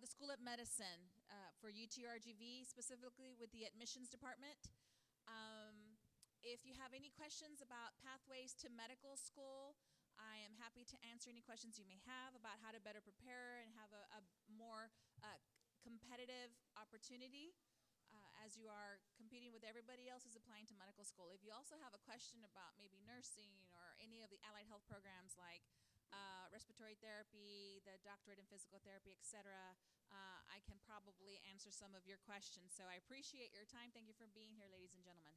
the School of Medicine for UTRGV, specifically with the admissions department. If you have any questions about pathways to medical school, I am happy to answer any questions you may have about how to better prepare and have a more competitive opportunity as you are competing with everybody else who's applying to medical school. If you also have a question about maybe nursing or any of the allied health programs like respiratory therapy, the doctorate in physical therapy, etc., I can probably answer some of your questions. So I appreciate your time. Thank you for being here, ladies and gentlemen.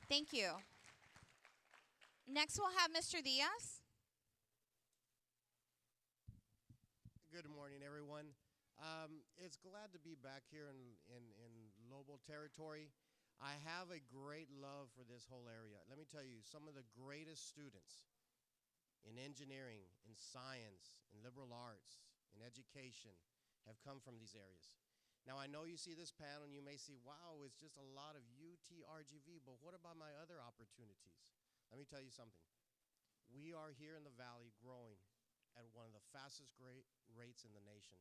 Thank you. Next, we'll have Mr. Diaz. Good morning, everyone. It's glad to be back here in Lobo territory. I have a great love for this whole area. Let me tell you, some of the greatest students in engineering, in science, in liberal arts, in education have come from these areas. Now, I know you see this panel and you may see, wow, it's just a lot of UTRGV, but what about my other opportunities? Let me tell you something. We are here in the Valley growing at one of the fastest rates in the nation.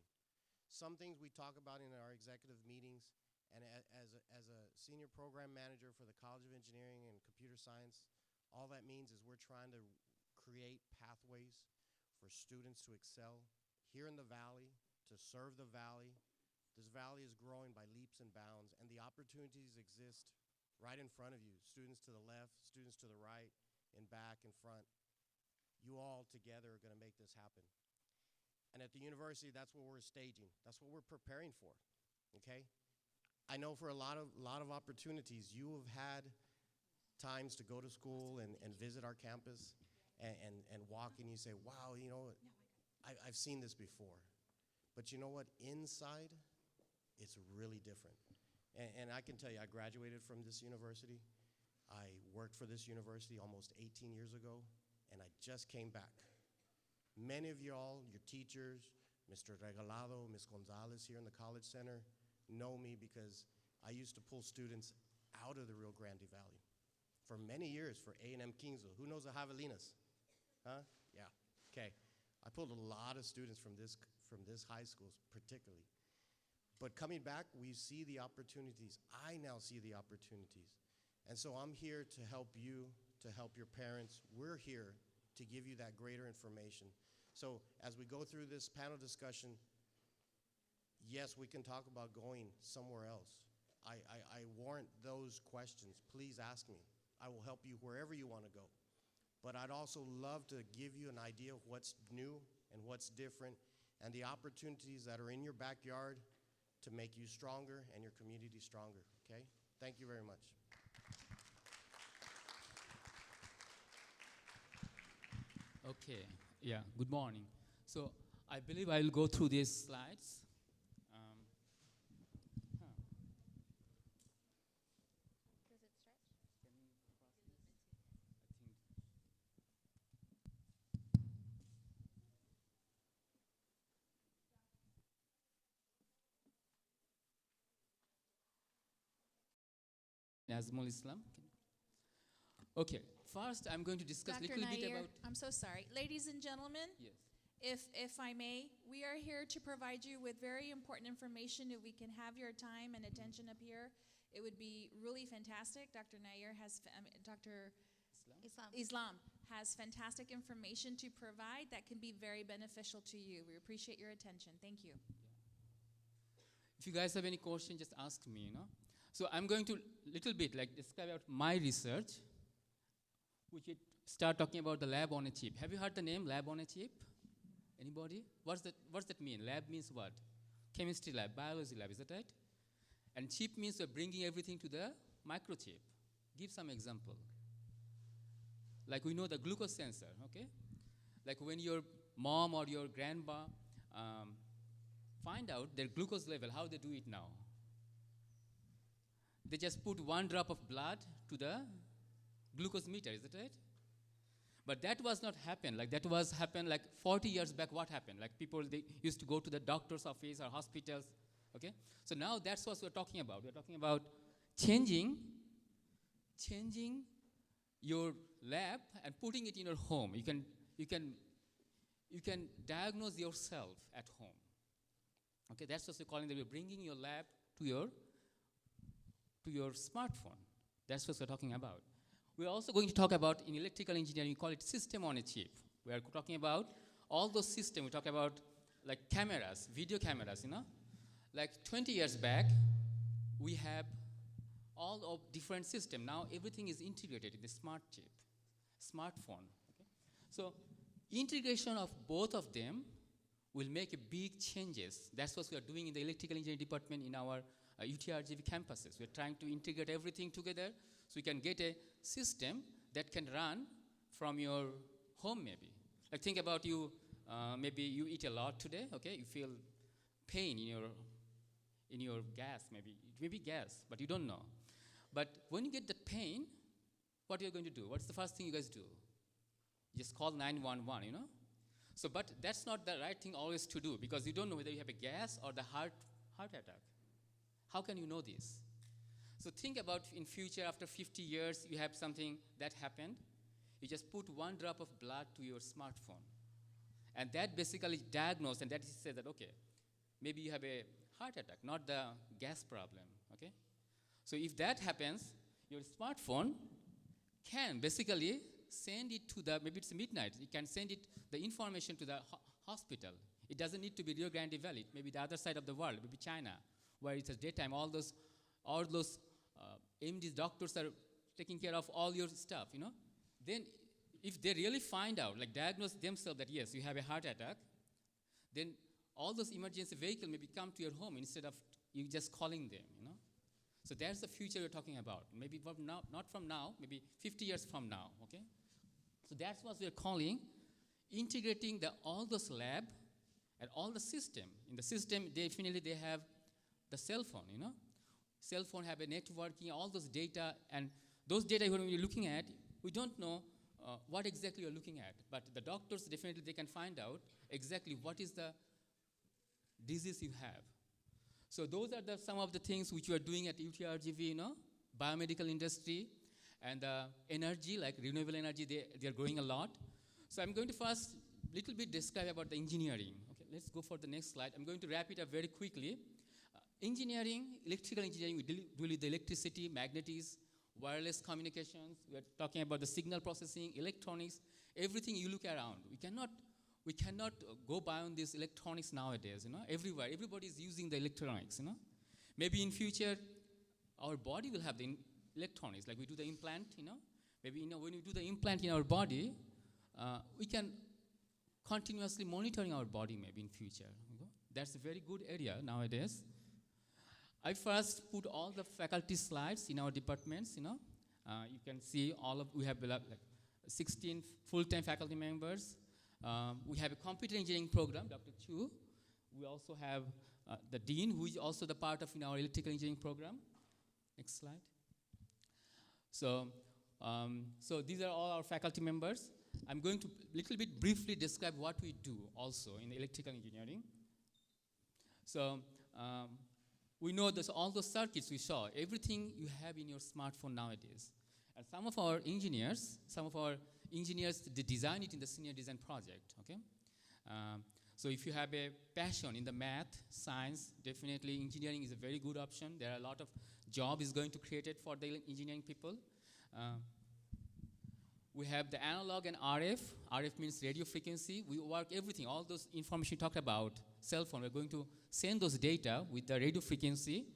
Some things we talk about in our executive meetings, and as a senior program manager for the College of Engineering and Computer Science, all that means is we're trying to create pathways for students to excel here in the Valley, to serve the Valley. This Valley is growing by leaps and bounds, and the opportunities exist right in front of you. Students to the left, students to the right, in back, in front. You all together are going to make this happen. And at the university, that's what we're staging. That's what we're preparing for, okay? I know for a lot of opportunities, you have had times to go to school and visit our campus and walk, and you say, wow, you know, I've seen this before. But you know what? Inside, it's really different. And I can tell you, I graduated from this university. I worked for this university almost 18 years ago, and I just came back. Many of y'all, your teachers, Mr. Regalado, Ms. Gonzalez here in the College Center, know me because I used to pull students out of the Rio Grande Valley for many years for A&M Kingsville. Who knows the Javelinas? Huh? Yeah, okay. I pulled a lot of students from this high school particularly. But coming back, we see the opportunities. I now see the opportunities. And so I'm here to help you, to help your parents. We're here to give you that greater information. So as we go through this panel discussion, yes, we can talk about going somewhere else. I warrant those questions. Please ask me. I will help you wherever you want to go. But I'd also love to give you an idea of what's new and what's different and the opportunities that are in your backyard to make you stronger and your community stronger, okay? Thank you very much. Okay, yeah, good morning. So I believe I'll go through these slides. Does it stretch? Nazmul Islam. Okay, first I'm going to discuss a Dr. little bit Nair, about. I'm so sorry. Ladies and gentlemen, Yes. if I may, we are here to provide you with very important information. If we can have your time and attention up here, it would be really fantastic. Dr. Nair has, Dr. Islam has fantastic information to provide that can be very beneficial to you. We appreciate your attention. Thank you. If you guys have any question, just ask me, you know. So I'm going to little bit like describe about my research, which it start talking about the lab on a chip. Have you heard the name lab on a chip? Anybody? What's that mean? Lab means what? Chemistry lab, biology lab, is that right? And chip means we're bringing everything to the microchip. Give some example. Like we know the glucose sensor, okay? Like when your mom or your grandma find out their glucose level, how they do it now? They just put 1 drop of blood to the glucose meter, is that right? But that was not happen. Like that was happen like 40 years back. What happened? Like people, they used to go to the doctor's office or hospitals, okay? So now that's what we're talking about. We're talking about changing your lab and putting it in your home. You you can diagnose yourself at home. Okay, that's what we're calling that we're bringing your lab to your smartphone. That's what we're talking about. We're also going to talk about, in electrical engineering, we call it system on a chip. We are talking about all those systems. We talk about like cameras, video cameras, Like 20 years back, we have all of different systems. Now everything is integrated in the smart chip, smartphone. Okay? So integration of both of them will make a big changes. That's what we are doing in the electrical engineering department in our UTRGV campuses. We're trying to integrate everything together so we can get a system that can run from your home maybe. Like think about you, maybe you eat a lot today, okay? You feel pain in your gas maybe. It may be gas, but you don't know. But when you get that pain, what are you going to do? What's the first thing you guys do? You just call 911, So, but that's not the right thing always to do because you don't know whether you have a gas or the heart attack. How can you know this? So think about in future, after 50 years, you have something that happened. You just put one drop of blood to your smartphone. And that basically diagnosed, and that says that, okay, maybe you have a heart attack, not the gas problem, okay? So if that happens, your smartphone can basically send it to maybe it's midnight, it can send the information to the hospital. It doesn't need to be Rio Grande Valley, it may be the other side of the world, maybe China, where it's a daytime, all those MDs, doctors are taking care of all your stuff, Then if they really find out, like diagnose themselves that yes, you have a heart attack, then all those emergency vehicles maybe come to your home instead of you just calling them, So that's the future we're talking about. Maybe from now, not from now, maybe 50 years from now, okay? So that's what we're calling integrating all those lab and all the system. In the system, definitely they have the cell phone, Cell phone have a networking, all those data, and those data when we're looking at, we don't know what exactly you're looking at. But the doctors, definitely they can find out exactly what is the disease you have. So those are some of the things which we are doing at UTRGV, biomedical industry, and energy, like renewable energy, they are growing a lot. So I'm going to first little bit describe about the engineering. Okay, let's go for the next slide. I'm going to wrap it up very quickly. Engineering, electrical engineering, we deal with the electricity, magnetism, wireless communications. We are talking about the signal processing, electronics, everything you look around. We cannot go beyond this electronics nowadays, everywhere. Everybody is using the electronics, Maybe in future, our body will have the electronics, like we do the implant, Maybe, when we do the implant in our body, we can continuously monitoring our body maybe in future. That's a very good area nowadays. I first put all the faculty slides in our departments, You can see we have like 16 full-time faculty members. We have a computer engineering program, Dr. Chu. We also have the dean, who is also the part of our electrical engineering program. Next slide. So these are all our faculty members. I'm going to little bit briefly describe what we do also in electrical engineering. So we know that all those circuits we saw, everything you have in your smartphone nowadays. And some of our engineers, they design it in the senior design project, okay? So if you have a passion in the math, science, definitely engineering is a very good option. There are a lot of job is going to create it for the engineering people. We have the analog and RF. RF means radio frequency. We work everything, all those information you talked about, cell phone. We're going to send those data with the radio frequency.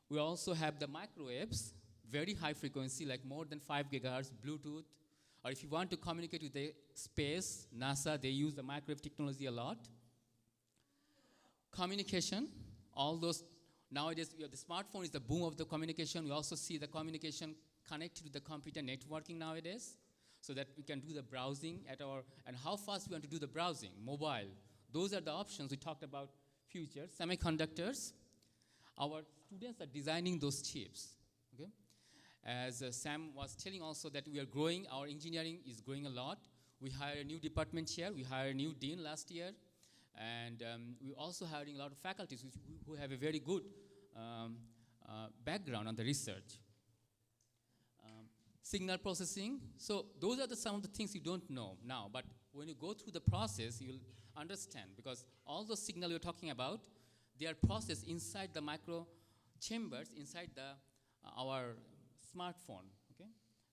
We also have the microwaves, very high frequency, like more than 5 gigahertz, Bluetooth. Or if you want to communicate with the space, NASA, they use the microwave technology a lot. Communication, all those, nowadays the smartphone is the boom of the communication. We also see the communication connected to the computer networking nowadays, so that we can do the browsing and how fast we want to do the browsing, mobile. Those are the options we talked about future. Semiconductors, our students are designing those chips, okay? As Sam was telling also that we are growing, our engineering is growing a lot. We hired a new department chair, we hired a new dean last year, and we're also hiring a lot of faculties who have a very good background on the research. signal processing. So those are some of the things you don't know now, but when you go through the process, you'll understand, because all those signal you're talking about, they are processed inside the micro chambers inside our smartphone, okay?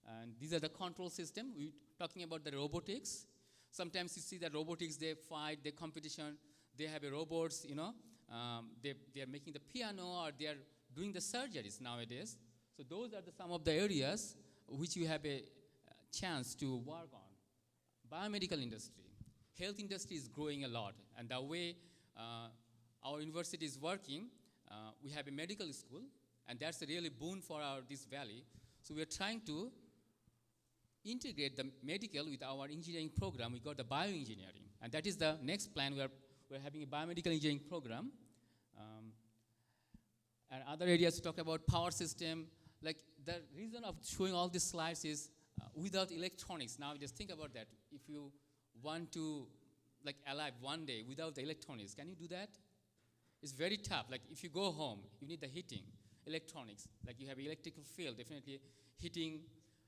And these are the control system. We're talking about the robotics. Sometimes you see that robotics, they fight, they competition, they have a robots, they are making the piano, or they are doing the surgeries nowadays. So those are some of the areas which you have a chance to work on. Biomedical industry. Health industry is growing a lot, and the way our university is working, we have a medical school, and that's a really boon for this valley. So we are trying to integrate the medical with our engineering program. We got the bioengineering, and that is the next plan. We're having a biomedical engineering program. And other areas, we talk about power system. Like, the reason of showing all these slides is without electronics. Now just think about that. If you want to alive one day without the electronics, can you do that? It's very tough. Like, if you go home, you need the heating, electronics. Like, you have electrical field, definitely heating,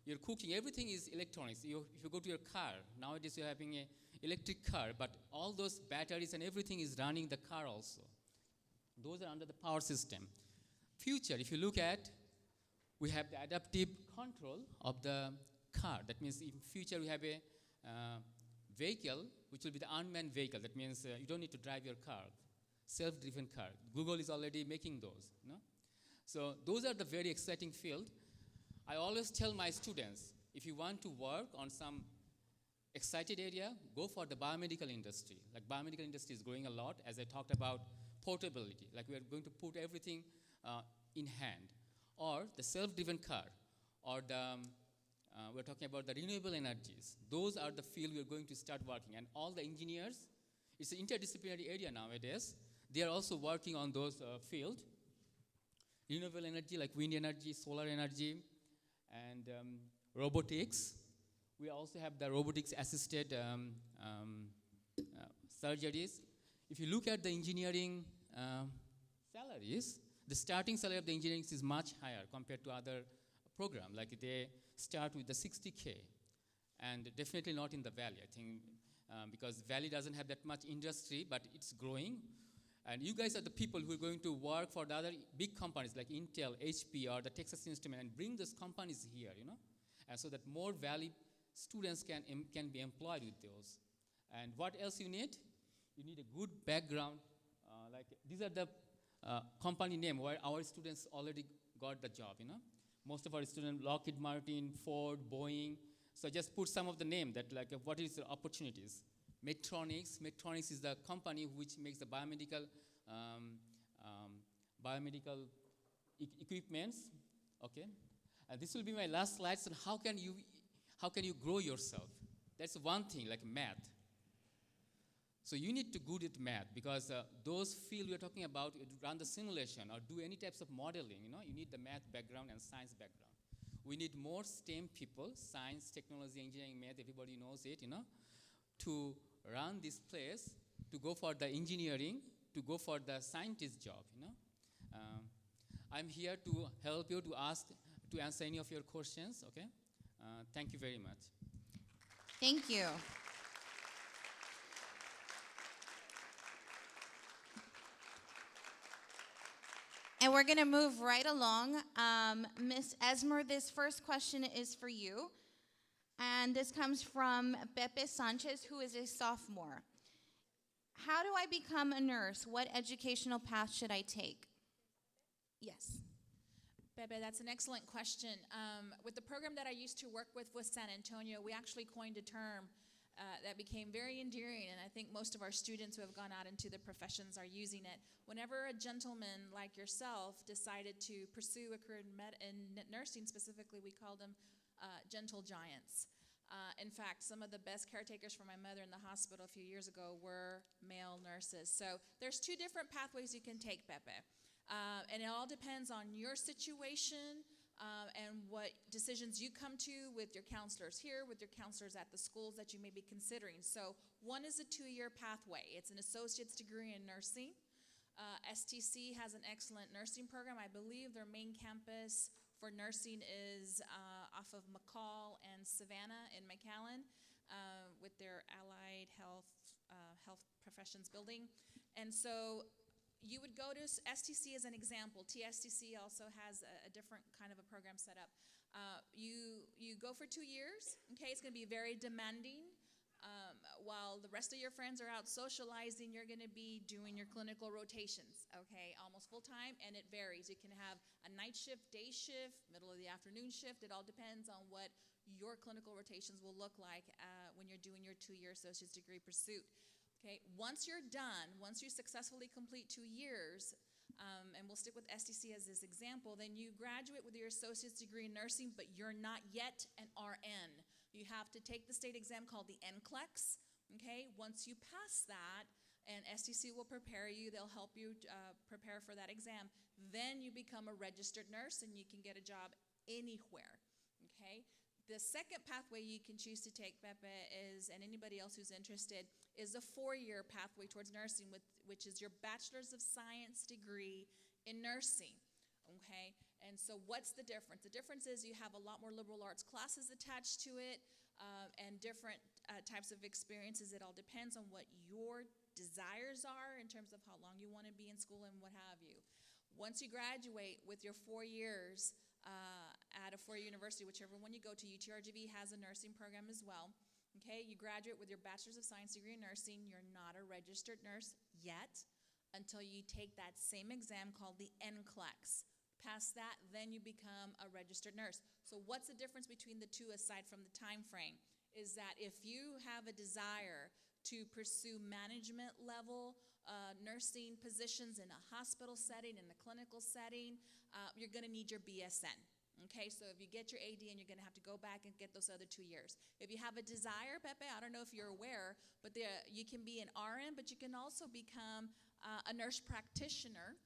your cooking, everything is electronics. If you go to your car, nowadays you're having an electric car, but all those batteries and everything is running the car also. Those are under the power system. Future, if you look at, we have the adaptive control of the car. That means in future we have a vehicle, which will be the unmanned vehicle. That means you don't need to drive your car, self-driven car. Google is already making those. So those are the very exciting field. I always tell my students, if you want to work on some excited area, go for the biomedical industry. Like, biomedical industry is growing a lot, as I talked about portability. Like, we are going to put everything in hand. Or the self-driven car, or we're talking about the renewable energies. Those are the field we're going to start working. And all the engineers, it's an interdisciplinary area nowadays. They are also working on those fields. Renewable energy, like wind energy, solar energy, and robotics. We also have the robotics-assisted surgeries. If you look at the engineering salaries, the starting salary of the engineering is much higher compared to other programs. Like, they start with the 60K, and definitely not in the valley, I think, because valley doesn't have that much industry, but it's growing. And you guys are the people who are going to work for the other big companies like Intel, HP, or the Texas Instruments, and bring those companies here, and so that more valley students can be employed with those. And what else you need? You need a good background. Like, these are the company name where our students already got the job, Most of our students, Lockheed Martin, Ford, Boeing. So just put some of the name that, like, what is the opportunities. Medtronics. Medtronics is the company which makes the biomedical equipments. Okay, and this will be my last slide. So how can you grow yourself? That's one thing, like math. So you need to good at math, because those fields we're talking about, run the simulation or do any types of modeling, you need the math background and science background. We need more STEM people, science, technology, engineering, math, everybody knows it, to run this place, to go for the engineering, to go for the scientist job, I'm here to help you to answer any of your questions, okay? Thank you very much. Thank you. And we're going to move right along. Ms. Esmer, this first question is for you. And this comes from Pepe Sanchez, who is a sophomore. How do I become a nurse? What educational path should I take? Yes. Bebe, that's an excellent question. With the program that I used to work with San Antonio, we actually coined a term that became very endearing, and I think most of our students who have gone out into the professions are using it. Whenever a gentleman like yourself decided to pursue a career in nursing specifically, we called them gentle giants. In fact, some of the best caretakers for my mother in the hospital a few years ago were male nurses. So there's two different pathways you can take, Pepe. And it all depends on your situation and what decisions you come to with your counselors here, with your counselors at the schools that you may be considering. So one is a 2-year pathway. It's an associate's degree in nursing. STC has an excellent nursing program. I believe their main campus for nursing is off of McCall and Savannah in McAllen with their allied health professions building. And so you would go to STC as an example. TSTC also has a different kind of a program set up. You go for 2 years, okay? It's going to be very demanding. While the rest of your friends are out socializing, you're going to be doing your clinical rotations, okay? Almost full time, and it varies. You can have a night shift, day shift, middle of the afternoon shift. It all depends on what your clinical rotations will look like when you're doing your 2-year associate's degree pursuit. Okay, once you're done, once you successfully complete 2 years, and we'll stick with STC as this example, then you graduate with your associate's degree in nursing, but you're not yet an RN. You have to take the state exam called the NCLEX. Okay, once you pass that, and STC will prepare you, they'll help you prepare for that exam, then you become a registered nurse and you can get a job anywhere. Okay. The second pathway you can choose to take, Pepe, is, and anybody else who's interested, is a 4-year pathway towards nursing, which is your Bachelor's of Science degree in nursing, okay? And so what's the difference? The difference is you have a lot more liberal arts classes attached to it and different types of experiences. It all depends on what your desires are in terms of how long you want to be in school and what have you. Once you graduate with your 4 years, at a 4-year university, whichever one you go to, UTRGV has a nursing program as well. Okay, you graduate with your Bachelor's of Science degree in nursing. You're not a registered nurse yet until you take that same exam called the NCLEX. Pass that, then you become a registered nurse. So what's the difference between the two aside from the time frame? Is that if you have a desire to pursue management level nursing positions in a hospital setting, in a clinical setting, you're going to need your BSN. Okay, so if you get your ADN, you're going to have to go back and get those other 2 years. If you have a desire, Pepe, I don't know if you're aware, but you can be an RN, but you can also become a nurse practitioner,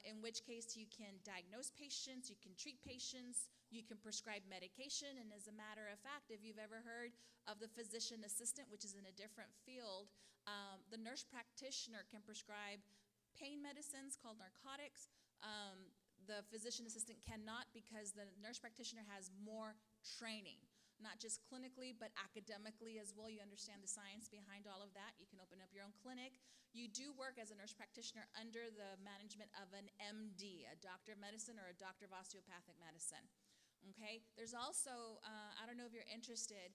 in which case you can diagnose patients, you can treat patients, you can prescribe medication, and as a matter of fact, if you've ever heard of the physician assistant, which is in a different field, the nurse practitioner can prescribe pain medicines called narcotics. The physician assistant cannot because the nurse practitioner has more training, not just clinically, but academically as well. You understand the science behind all of that. You can open up your own clinic. You do work as a nurse practitioner under the management of an MD, a doctor of medicine or a doctor of osteopathic medicine. Okay, there's also, I don't know if you're interested,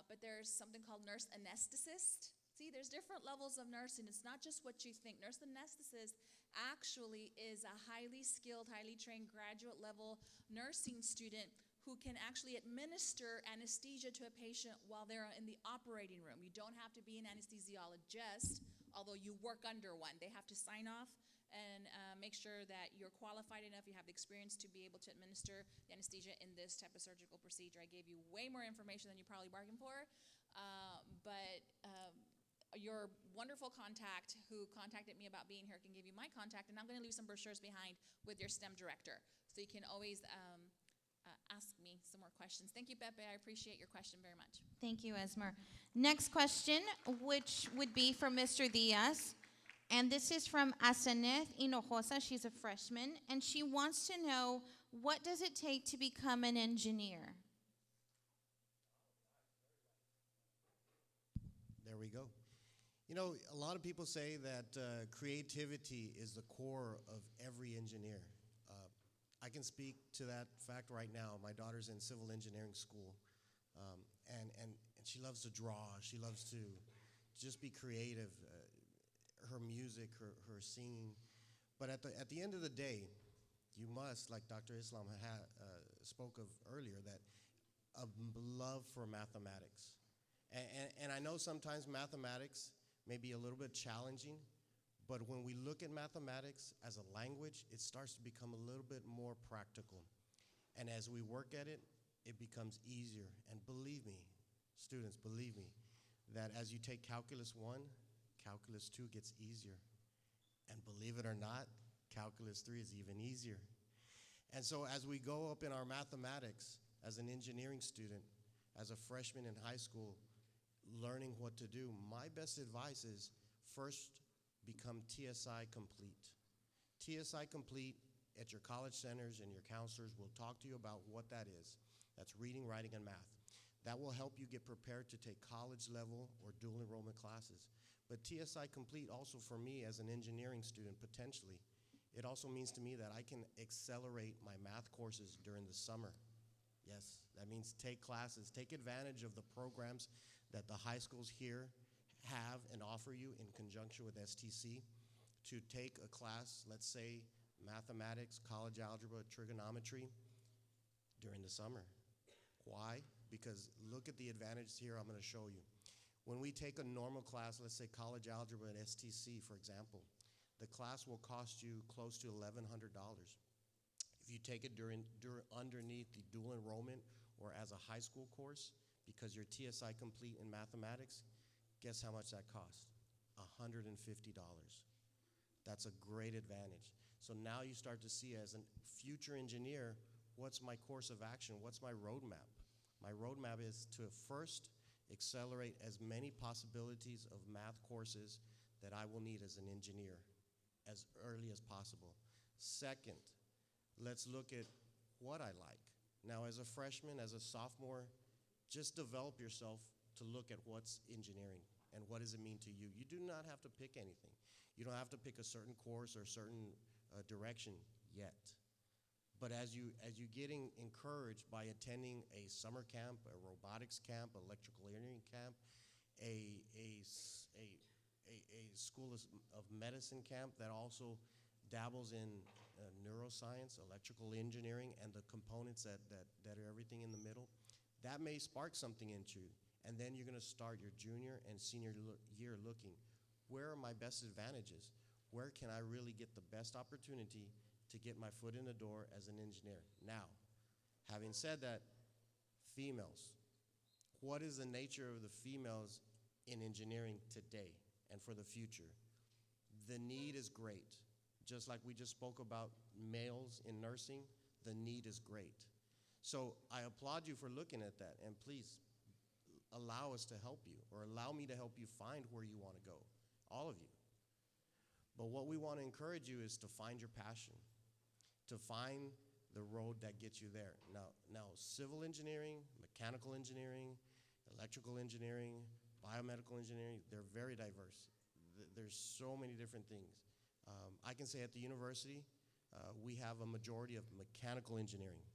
but there's something called nurse anesthetist. See, there's different levels of nursing. It's not just what you think. Nurse anesthetist actually is a highly skilled, highly trained graduate level nursing student who can actually administer anesthesia to a patient while they're in the operating room. You don't have to be an anesthesiologist, although you work under one. They have to sign off and make sure that you're qualified enough, you have the experience to be able to administer the anesthesia in this type of surgical procedure. I gave you way more information than you probably bargained for, but your wonderful contact who contacted me about being here can give you my contact, and I'm going to leave some brochures behind with your STEM director. So you can always ask me some more questions. Thank you, Pepe. I appreciate your question very much. Thank you, Esmer. Next question, which would be for Mr. Diaz. And this is from Aseneth Hinojosa. She's a freshman, and she wants to know, what does it take to become an engineer? There we go. You know, a lot of people say that creativity is the core of every engineer. I can speak to that fact right now. My daughter's in civil engineering school, and she loves to draw. She loves to just be creative, her music, her singing. But at the end of the day, you must, like Dr. Islam spoke of earlier, that a love for mathematics. And I know sometimes mathematics may be a little bit challenging, but when we look at mathematics as a language, it starts to become a little bit more practical. And as we work at it, it becomes easier. And believe me, students, believe me, that as you take Calculus 1, Calculus 2 gets easier. And believe it or not, Calculus 3 is even easier. And so as we go up in our mathematics as an engineering student, as a freshman in high school, learning what to do, my best advice is first become TSI complete. TSI complete at your college centers and your counselors will talk to you about what that is. That's reading, writing, and math. That will help you get prepared to take college level or dual enrollment classes. But TSI Complete also for me as an engineering student potentially, it also means to me that I can accelerate my math courses during the summer. Yes, that means take classes, take advantage of the programs that the high schools here have and offer you in conjunction with STC to take a class, let's say mathematics, college algebra, trigonometry during the summer. Why? Because look at the advantages here I'm going to show you. When we take a normal class, let's say college algebra at STC, for example, the class will cost you close to $1,100. If you take it underneath the dual enrollment or as a high school course, because you're TSI Complete in mathematics, guess how much that costs? $150. That's a great advantage. So now you start to see as a future engineer, what's my course of action? What's my roadmap? My roadmap is to first accelerate as many possibilities of math courses that I will need as an engineer as early as possible. Second, let's look at what I like. Now, as a freshman, as a sophomore, just develop yourself to look at what's engineering and what does it mean to you. You do not have to pick anything. You don't have to pick a certain course or a certain direction yet. But as you getting encouraged by attending a summer camp, a robotics camp, electrical engineering camp, a school of medicine camp that also dabbles in neuroscience, electrical engineering, and the components that are everything in the middle, that may spark something into you. And then you're going to start your junior and senior year looking, where are my best advantages? Where can I really get the best opportunity to get my foot in the door as an engineer? Now, having said that, females. What is the nature of the females in engineering today and for the future? The need is great. Just like we just spoke about males in nursing, the need is great. So I applaud you for looking at that, and please allow us to help you, or allow me to help you find where you want to go, all of you. But what we want to encourage you is to find your passion, to find the road that gets you there. Now, civil engineering, mechanical engineering, electrical engineering, biomedical engineering, they're very diverse. There's so many different things. I can say at the university, we have a majority of mechanical engineering.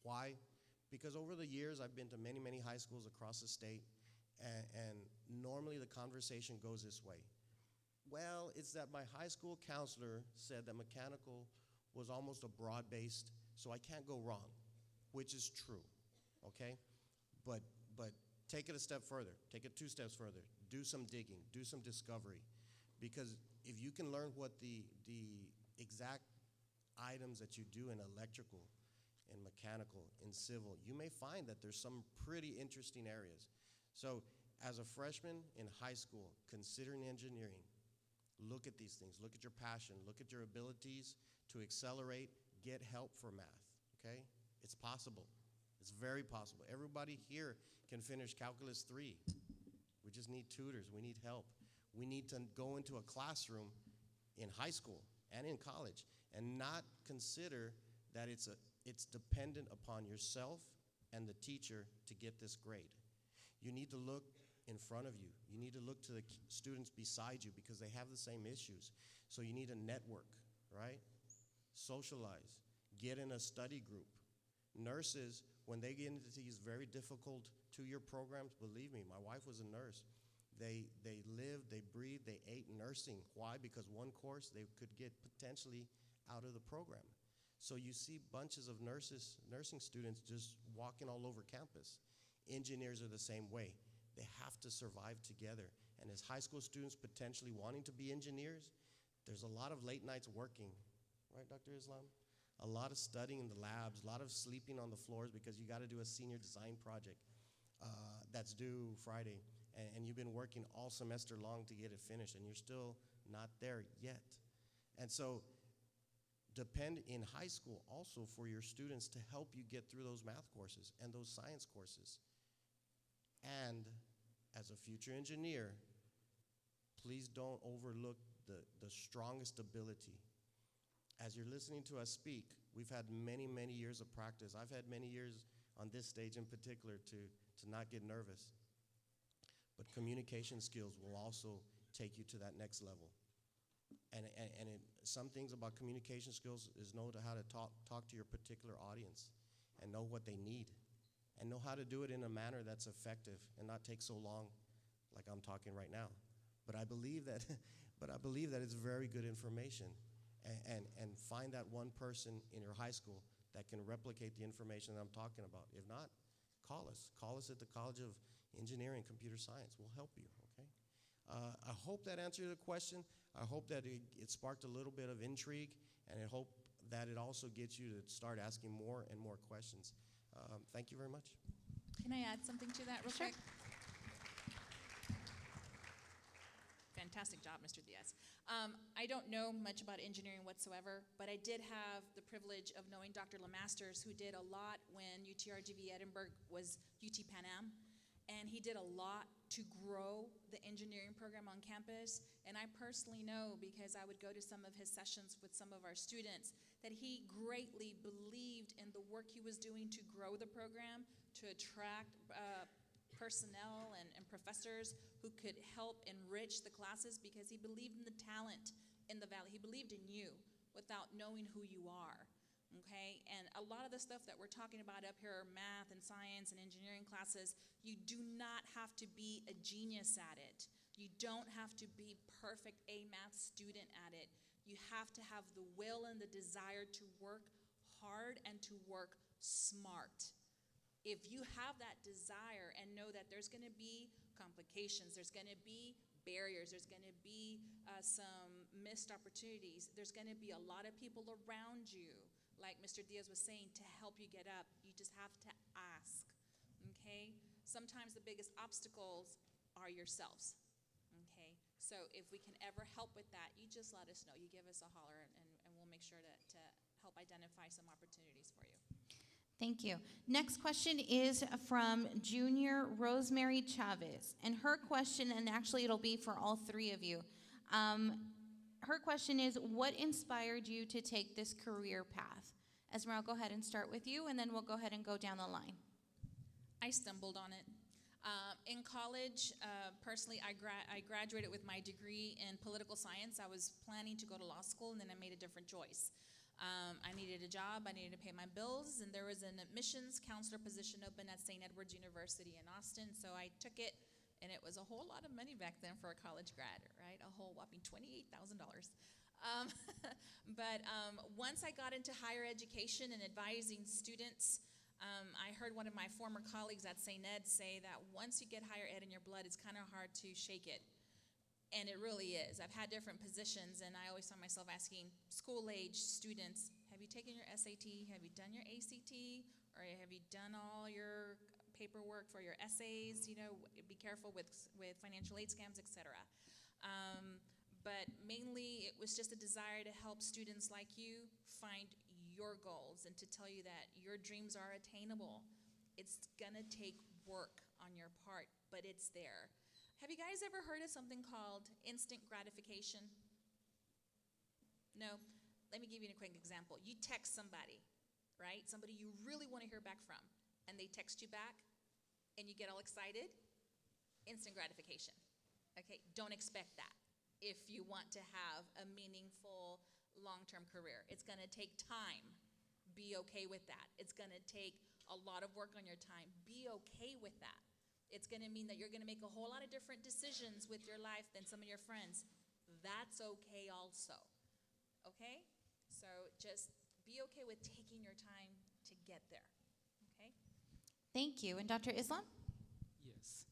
Why? Because over the years, I've been to many, many high schools across the state, and normally the conversation goes this way. Well, it's that my high school counselor said that mechanical was almost a broad-based, so I can't go wrong, which is true, okay? But take it a step further, take it 2 steps further, do some digging, do some discovery, because if you can learn what the exact items that you do in electrical, in mechanical, in civil, you may find that there's some pretty interesting areas. So as a freshman in high school, considering engineering, look at these things, look at your passion, look at your abilities to accelerate, get help for math, okay? It's possible. It's very possible. Everybody here can finish Calculus 3. We just need tutors. We need help. We need to go into a classroom in high school and in college and not consider that it's dependent upon yourself and the teacher to get this grade. You need to look in front of you. You need to look to the students beside you because they have the same issues. So you need a network, right? Socialize. Get in a study group. Nurses, when they get into these very difficult 2-year programs, believe me, my wife was a nurse. They lived, they breathed, they ate nursing. Why? Because one course they could get potentially out of the program. So you see bunches of nursing students just walking all over campus. Engineers are the same way. They have to survive together. And as high school students potentially wanting to be engineers, there's a lot of late nights working, right, Dr. Islam? A lot of studying in the labs, a lot of sleeping on the floors because you got to do a senior design project that's due Friday. And you've been working all semester long to get it finished, and you're still not there yet. And so depend in high school also for your students to help you get through those math courses and those science courses. And as a future engineer, please don't overlook the strongest ability. As you're listening to us speak, we've had many, many years of practice. I've had many years on this stage in particular to not get nervous. But communication skills will also take you to that next level. Some things about communication skills is know how to talk to your particular audience and know what they need and know how to do it in a manner that's effective and not take so long like I'm talking right now. But I believe that it's very good information, and find that one person in your high school that can replicate the information that I'm talking about. If not, call us. Call us at the College of Engineering and Computer Science. We'll help you, okay? I hope that answered the question. I hope that it sparked a little bit of intrigue, and I hope that it also gets you to start asking more and more questions. Thank you very much. Can I add something to that real Sure. quick? Fantastic job, Mr. Diaz. I don't know much about engineering whatsoever, but I did have the privilege of knowing Dr. Lemasters, who did a lot when UTRGV Edinburgh was UT Pan Am, and he did a lot to grow the engineering program on campus. And I personally know, because I would go to some of his sessions with some of our students, that he greatly believed in the work he was doing to grow the program, to attract personnel and professors who could help enrich the classes, because he believed in the talent in the Valley. He believed in you without knowing who you are, okay? And a lot of the stuff that we're talking about up here, math and science and engineering classes, you do not have to be a genius at it. You don't have to be perfect A math student at it. You have to have the will and the desire to work hard and to work smart. If you have that desire and know that there's going to be complications, there's going to be barriers, there's going to be some missed opportunities, there's going to be a lot of people around you, like Mr. Diaz was saying, to help you get up. You just have to ask, okay? Sometimes the biggest obstacles are yourselves, okay? So if we can ever help with that, you just let us know. You give us a holler, and we'll make sure to help identify some opportunities for you. Thank you. Next question is from Junior Rosemary Chavez. And her question, and actually it'll be for all three of you. Her question is, what inspired you to take this career path? Esmeralda, I'll go ahead and start with you, and then we'll go ahead and go down the line. I stumbled on it. In college, personally, I graduated with my degree in political science. I was planning to go to law school, and then I made a different choice. I needed a job, I needed to pay my bills, and there was an admissions counselor position open at St. Edward's University in Austin, so I took it, and it was a whole lot of money back then for a college grad, right? A whole whopping $28,000. But once I got into higher education and advising students, I heard one of my former colleagues at St. Ed say that once you get higher ed in your blood, it's kind of hard to shake it. And it really is. I've had different positions, and I always find myself asking school-age students, have you taken your SAT? Have you done your ACT? Or have you done all your paperwork for your essays? You know, be careful with financial aid scams, etc. But mainly, it was just a desire to help students like you find your goals and to tell you that your dreams are attainable. It's gonna take work on your part, but it's there. Have you guys ever heard of something called instant gratification? No? Let me give you a quick example. You text somebody, right? Somebody you really want to hear back from, and they text you back, and you get all excited. Instant gratification. Okay? Don't expect that if you want to have a meaningful long-term career. It's going to take time. Be okay with that. It's going to take a lot of work on your time. Be okay with that. It's going to mean that you're going to make a whole lot of different decisions with your life than some of your friends. That's okay also, okay? So just be okay with taking your time to get there, okay? Thank you. And Dr. Islam? Yes.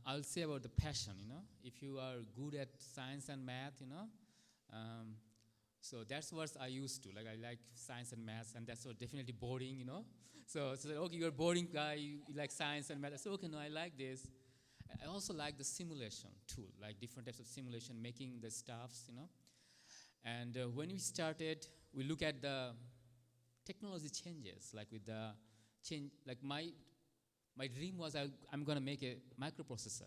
I'll say about the passion, If you are good at science and math, so that's what I used to. Like, I like science and math, and that's so definitely boring, So okay, you're a boring guy, you like science and math. I said, okay, no, I like this. I also like the simulation tool, like different types of simulation, making the stuffs, And when we started, we look at the technology changes, like with the change, like my dream was I'm going to make a microprocessor,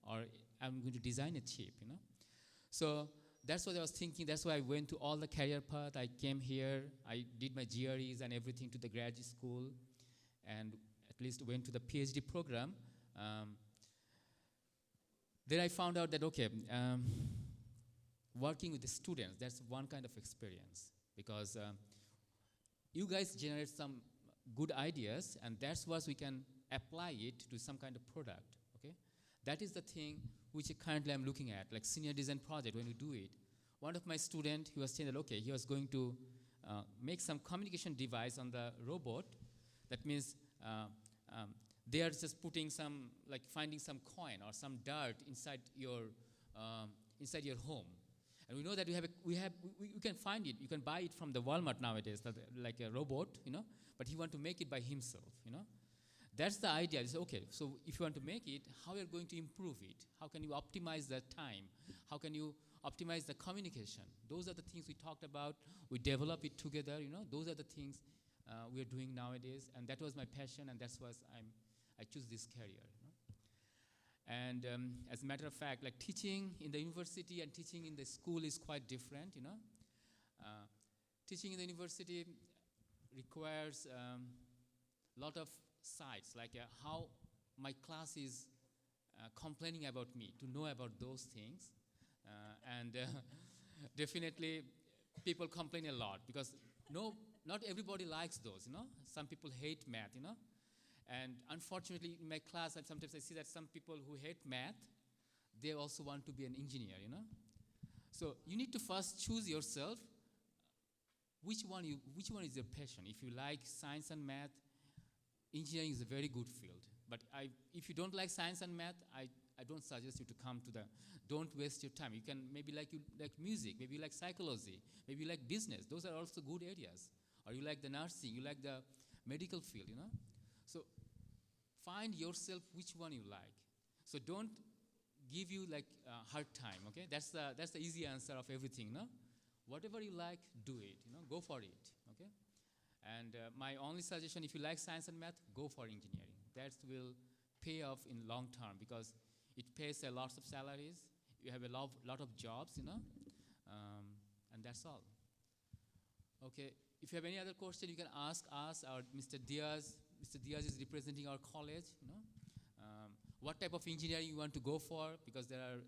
or I'm going to design a chip, So that's what I was thinking. That's why I went to all the career path. I came here. I did my GREs and everything to the graduate school. and at least went to the PhD program. Then I found out that, okay, working with the students, that's one kind of experience, because you guys generate some good ideas, and that's what we can apply it to some kind of product, okay? That is the thing which currently I'm looking at, like senior design project, when we do it. One of my students, he was saying that, okay, he was going to make some communication device on the robot. That means they are just putting some, like finding some coin or some dirt inside your home. And we know that we can find it. You can buy it from the Walmart nowadays, like a robot, but he want to make it by himself, That's the idea. It's okay, so if you want to make it, how are you going to improve it? How can you optimize the time? How can you optimize the communication? Those are the things we talked about. We develop it together, Those are the things we are doing nowadays. And that was my passion, and that's why I choose this career. And as a matter of fact, like teaching in the university and teaching in the school is quite different, Teaching in the university requires a lot of sides, like how my class is complaining about me, to know about those things. And definitely people complain a lot, because not everybody likes those, Some people hate math, And unfortunately, in my class, sometimes I see that some people who hate math, they also want to be an engineer, So you need to first choose yourself which one is your passion. If you like science and math, engineering is a very good field. But if you don't like science and math, I don't suggest you to come to don't waste your time. You can maybe like music, maybe you like psychology, maybe you like business. Those are also good areas. Or you like the nursing, you like the medical field, So find yourself which one you like. So don't give you like a hard time, okay? That's the easy answer of everything, no? Whatever you like, do it, Go for it, okay? And my only suggestion, if you like science and math, go for engineering. That will pay off in long term, because it pays a lot of salaries. You have a lot of jobs, and that's all. Okay, if you have any other question, you can ask us or Mr. Diaz. Mr. Diaz is representing our college, what type of engineering you want to go for, because there are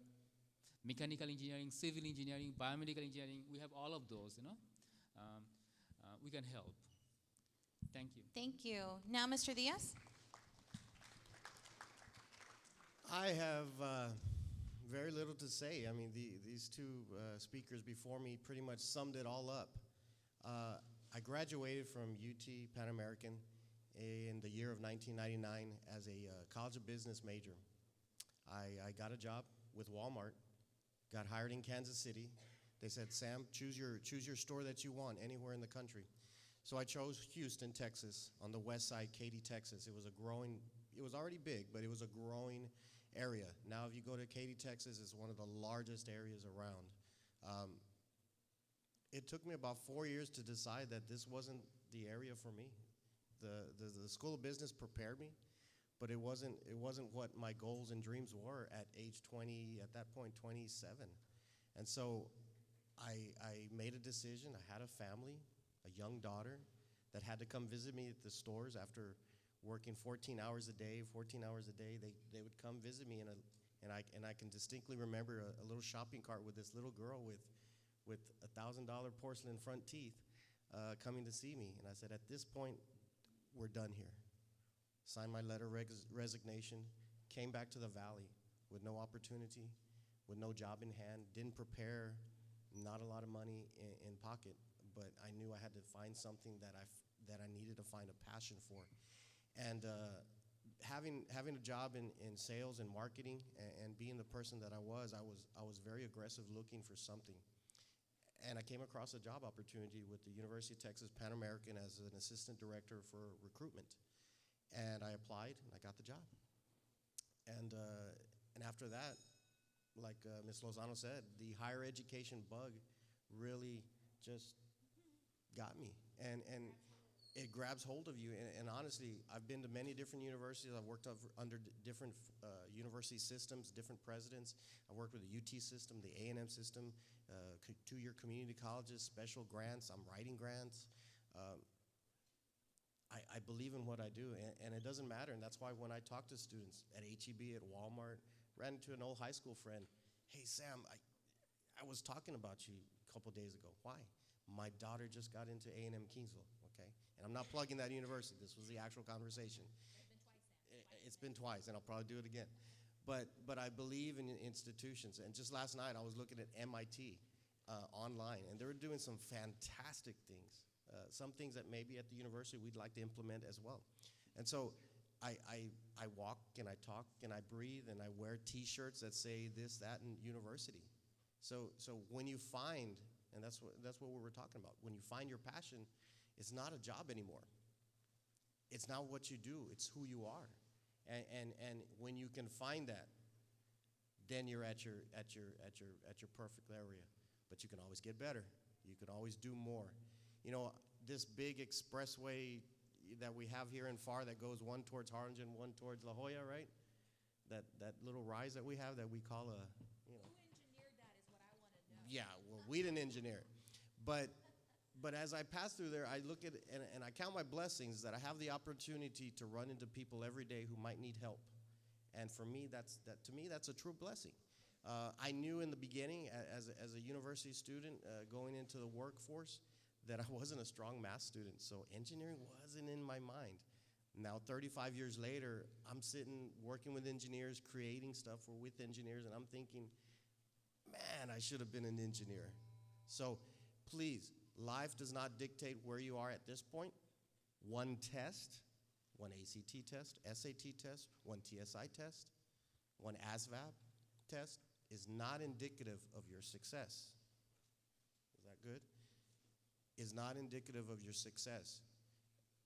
mechanical engineering, civil engineering, biomedical engineering. We have all of those, we can help. Thank you. Thank you. Now, Mr. Diaz? I have very little to say. I mean, these two speakers before me pretty much summed it all up. I graduated from UT Pan American in the year of 1999 as a College of Business major. I got a job with Walmart, got hired in Kansas City. They said, Sam, choose your store that you want anywhere in the country. So I chose Houston, Texas, on the west side, Katy, Texas. It was already big, but it was a growing area. Now, if you go to Katy, Texas, it's one of the largest areas around. It took me about 4 years to decide that this wasn't the area for me. The School of Business prepared me, but it wasn't what my goals and dreams were at age 20, at that point 27. And so I made a decision. I had a family, a young daughter that had to come visit me at the stores after working 14 hours a day. They would come visit me, and I can distinctly remember a little shopping cart with this little girl with $1,000 porcelain front teeth coming to see me. And I said, at this point, we're done here. Signed my letter of resignation, came back to the Valley with no opportunity, with no job in hand, didn't prepare, not a lot of money in pocket, but I knew I had to find something that I needed to find a passion for. And having a job in sales and marketing and being the person that I was very aggressive looking for something. And I came across a job opportunity with the University of Texas Pan American as an assistant director for recruitment. And I applied, and I got the job. And after that, like Ms. Lozano said, the higher education bug really just got me. And it grabs hold of you. And honestly, I've been to many different universities. I've worked under different university systems, different presidents. I worked with the UT system, the A&M system, two-year community colleges, special grants. I'm writing grants. I believe in what I do, and it doesn't matter. And that's why when I talk to students at HEB, at Walmart, ran into an old high school friend. Hey, Sam, I was talking about you a couple days ago. Why? My daughter just got into A&M Kingsville, okay? And I'm not plugging that university. This was the actual conversation. It's been twice, and I'll probably do it again. But I believe in institutions. And just last night, I was looking at MIT online, and they were doing some fantastic things. Some things that maybe at the university we'd like to implement as well. And so I walk and I talk and I breathe and I wear T-shirts that say this, that, and university. So when you find, and that's what we were talking about, when you find your passion, it's not a job anymore. It's not what you do, it's who you are. And when you can find that, then you're at your perfect area. But you can always get better. You can always do more. You know, this big expressway that we have here in FAR that goes one towards Harlingen, one towards La Jolla, right? That little rise that we have that we call a, you know. Who engineered that is what I want to know. Yeah, well, we didn't engineer it. But as I pass through there, I look at it and I count my blessings that I have the opportunity to run into people every day who might need help. And for me, that's a true blessing. I knew in the beginning, as a university student going into the workforce, that I wasn't a strong math student, so engineering wasn't in my mind. Now, 35 years later, I'm sitting working with engineers, creating stuff with engineers, and I'm thinking, man, I should have been an engineer. So please, life does not dictate where you are at this point. One test, one ACT test, SAT test, one TSI test, one ASVAB test is not indicative of your success. Is that good? Is not indicative of your success.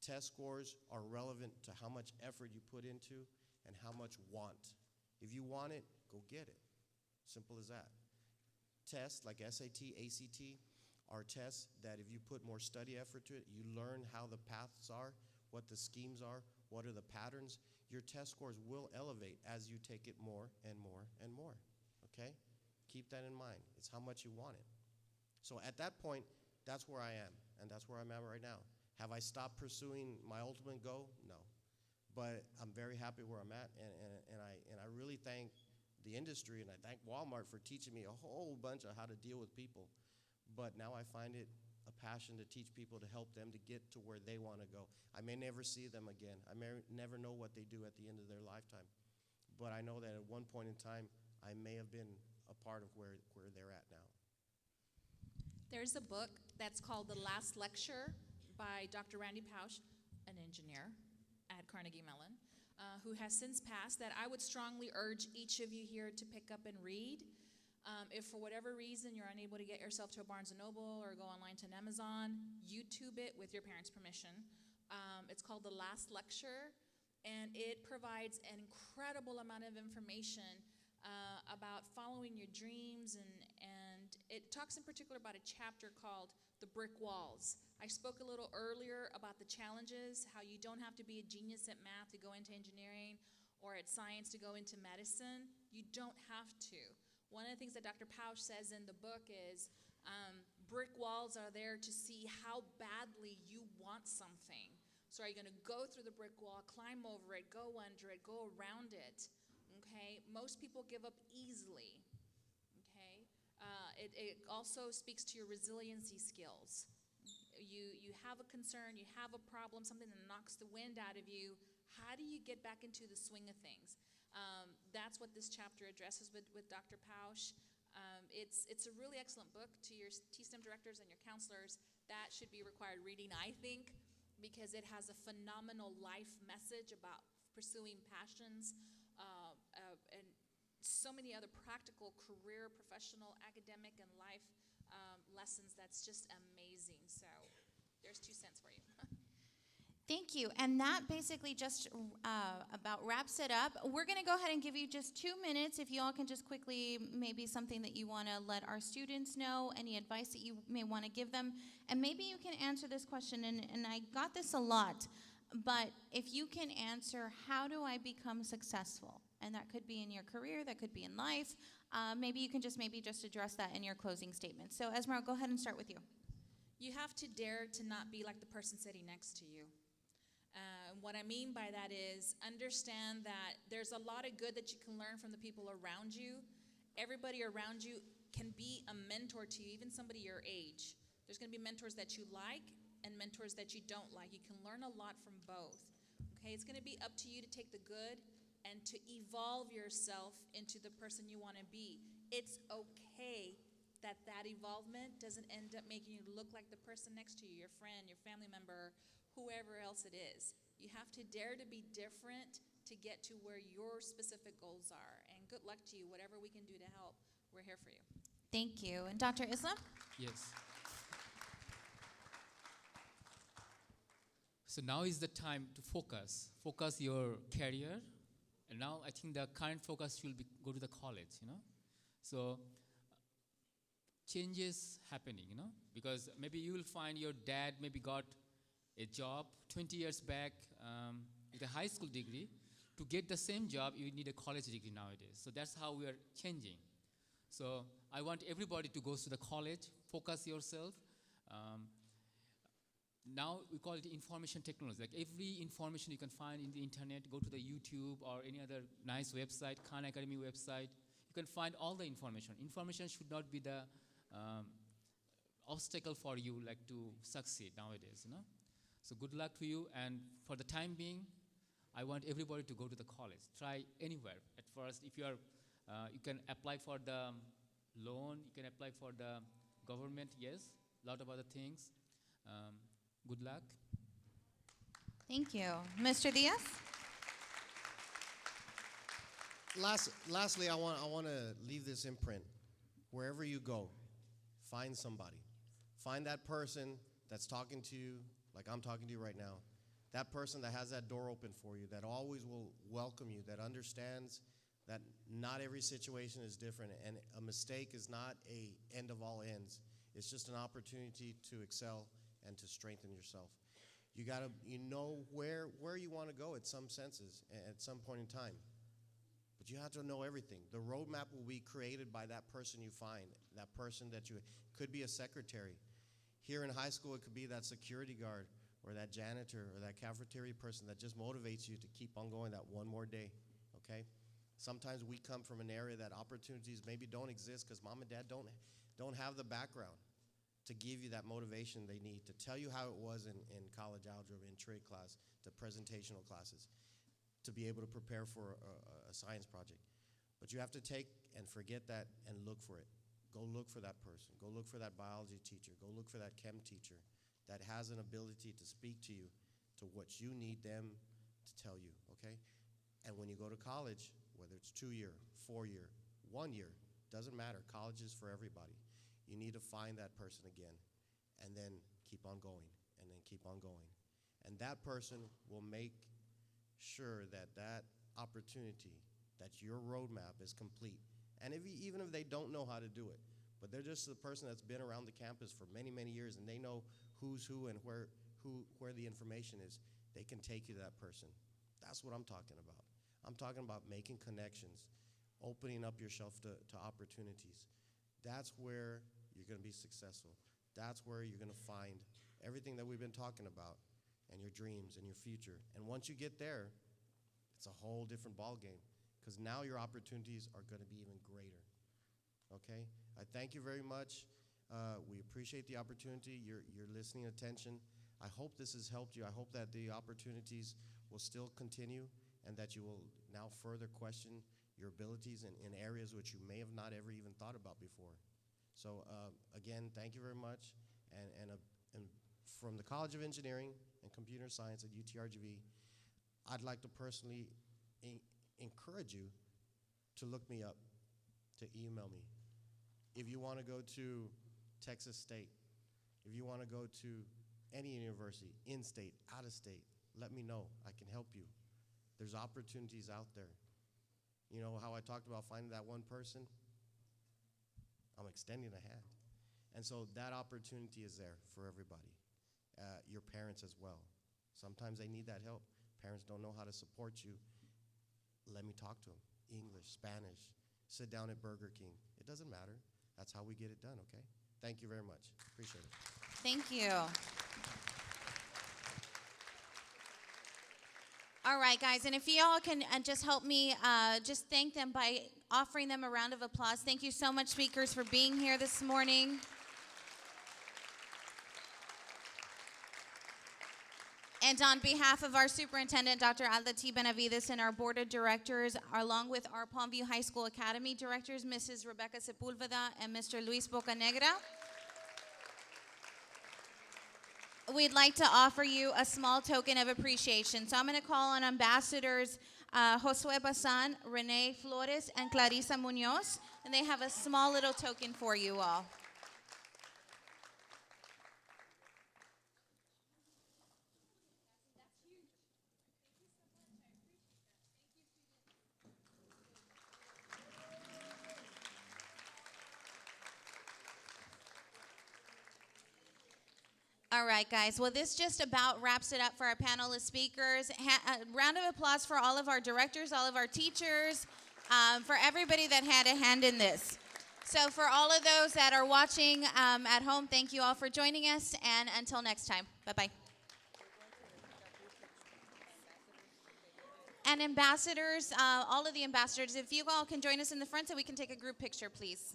Test scores are relevant to how much effort you put into and how much want. If you want it, go get it. Simple as that. Tests like SAT, ACT are tests that if you put more study effort to it, you learn how the paths are, what the schemes are, what are the patterns, your test scores will elevate as you take it more and more and more, okay? Keep that in mind. It's how much you want it. So at that point, that's where I am, and that's where I'm at right now. Have I stopped pursuing my ultimate goal? No. But I'm very happy where I'm at, and I really thank the industry, and I thank Walmart for teaching me a whole bunch of how to deal with people. But now I find it a passion to teach people, to help them to get to where they want to go. I may never see them again. I may never know what they do at the end of their lifetime. But I know that at one point in time, I may have been a part of where they're at now. There's a book that's called The Last Lecture by Dr. Randy Pausch, an engineer at Carnegie Mellon, who has since passed, that I would strongly urge each of you here to pick up and read. If for whatever reason you're unable to get yourself to a Barnes & Noble or go online to an Amazon, YouTube it with your parents' permission. It's called The Last Lecture, and it provides an incredible amount of information about following your dreams, and it talks in particular about a chapter called The Brick Walls. I spoke a little earlier about the challenges, how you don't have to be a genius at math to go into engineering or at science to go into medicine. You don't have to. One of the things that Dr. Pausch says in the book is brick walls are there to see how badly you want something. So are you going to go through the brick wall, climb over it, go under it, go around it? Okay, most people give up easily. Okay, it also speaks to your resiliency skills. You have a concern, you have a problem, something that knocks the wind out of you. How do you get back into the swing of things? That's what this chapter addresses with Dr. Pausch. It's a really excellent book. To your T-STEM directors and your counselors, that should be required reading, I think, because it has a phenomenal life message about pursuing passions, and so many other practical career, professional, academic, and life lessons that's just amazing. So there's 2 cents for you. Thank you. And that basically just about wraps it up. We're going to go ahead and give you just 2 minutes. If you all can just quickly, maybe something that you want to let our students know, any advice that you may want to give them. And maybe you can answer this question, and I got this a lot, but if you can answer, how do I become successful? And that could be in your career, that could be in life. Maybe you can just address that in your closing statement. So Esmeralda, go ahead and start with you. You have to dare to not be like the person sitting next to you. What I mean by that is understand that there's a lot of good that you can learn from the people around you. Everybody around you can be a mentor to you, even somebody your age. There's going to be mentors that you like and mentors that you don't like. You can learn a lot from both. Okay, it's going to be up to you to take the good and to evolve yourself into the person you want to be. It's okay that that evolvement doesn't end up making you look like the person next to you, your friend, your family member, whoever else it is. You have to dare to be different to get to where your specific goals are. And good luck to you. Whatever we can do to help, we're here for you. Thank you. And Dr. Islam? Yes. So now is the time to focus your career. And now I think the current focus will be go to the college, So changes happening, because maybe you will find your dad maybe got a job 20 years back with a high school degree. To get the same job, you need a college degree nowadays. So that's how we are changing. So I want everybody to go to the college, focus yourself. Now we call it information technology. Like every information you can find in the internet, go to the YouTube or any other nice website, Khan Academy website. You can find all the information. Information should not be the obstacle for you, like to succeed nowadays, So good luck to you. And for the time being, I want everybody to go to the college. Try anywhere. At first, if you are, you can apply for the loan. You can apply for the government. Yes, a lot of other things. Good luck. Thank you. Mr. Diaz? Lastly, I want to leave this imprint. Wherever you go, find somebody. Find that person that's talking to you like I'm talking to you right now. That person that has that door open for you, that always will welcome you, that understands that not every situation is different, and a mistake is not an end of all ends. It's just an opportunity to excel and to strengthen yourself. You know where you want to go at some senses, at some point in time. But you have to know everything. The roadmap will be created by that person you find, that person that you could be a secretary. Here in high school, it could be that security guard or that janitor or that cafeteria person that just motivates you to keep on going that one more day, okay? Sometimes we come from an area that opportunities maybe don't exist because mom and dad don't have the background to give you that motivation they need, to tell you how it was in college algebra, in trade class, to presentational classes, to be able to prepare for a science project. But you have to take and forget that and look for it. Go look for that person. Go look for that biology teacher. Go look for that chem teacher that has an ability to speak to you, to what you need them to tell you, okay? And when you go to college, whether it's 2-year, 4-year, 1 year, doesn't matter. College is for everybody. You need to find that person again and then keep on going and then keep on going. And that person will make sure that that opportunity, that your roadmap is complete. And even if they don't know how to do it, but they're just the person that's been around the campus for many, many years and they know who's who and where the information is, they can take you to that person. That's what I'm talking about. I'm talking about making connections, opening up yourself to opportunities. That's where you're going to be successful. That's where you're going to find everything that we've been talking about and your dreams and your future. And once you get there, it's a whole different ballgame because now your opportunities are going to be even greater. Okay? I thank you very much. We appreciate the opportunity, your listening attention. I hope this has helped you. I hope that the opportunities will still continue and that you will now further question your abilities in areas which you may have not ever even thought about before. So again, thank you very much. And from the College of Engineering and Computer Science at UTRGV, I'd like to personally encourage you to look me up, to email me. If you want to go to Texas State, if you want to go to any university, in-state, out-of-state, let me know. I can help you. There's opportunities out there. You know how I talked about finding that one person? I'm extending a hand. And so that opportunity is there for everybody, your parents as well. Sometimes they need that help. Parents don't know how to support you. Let me talk to them. English, Spanish, sit down at Burger King. It doesn't matter. That's how we get it done, okay? Thank you very much. Appreciate it. Thank you. All right, guys, and if you all can just help me just thank them by offering them a round of applause. Thank you so much, speakers, for being here this morning. And on behalf of our superintendent, Dr. Alda T. Benavides, and our board of directors, along with our Palmview High School Academy directors, Mrs. Rebecca Sepulveda and Mr. Luis Bocanegra, we'd like to offer you a small token of appreciation. So I'm going to call on ambassadors Josue Bazan, Renee Flores, and Clarisa Munoz, and they have a small little token for you all. All right, guys. Well, this just about wraps it up for our panel of speakers. A round of applause for all of our directors, all of our teachers, for everybody that had a hand in this. So for all of those that are watching at home, thank you all for joining us, and until next time. Bye-bye. And ambassadors, all of the ambassadors, if you all can join us in the front so we can take a group picture, please.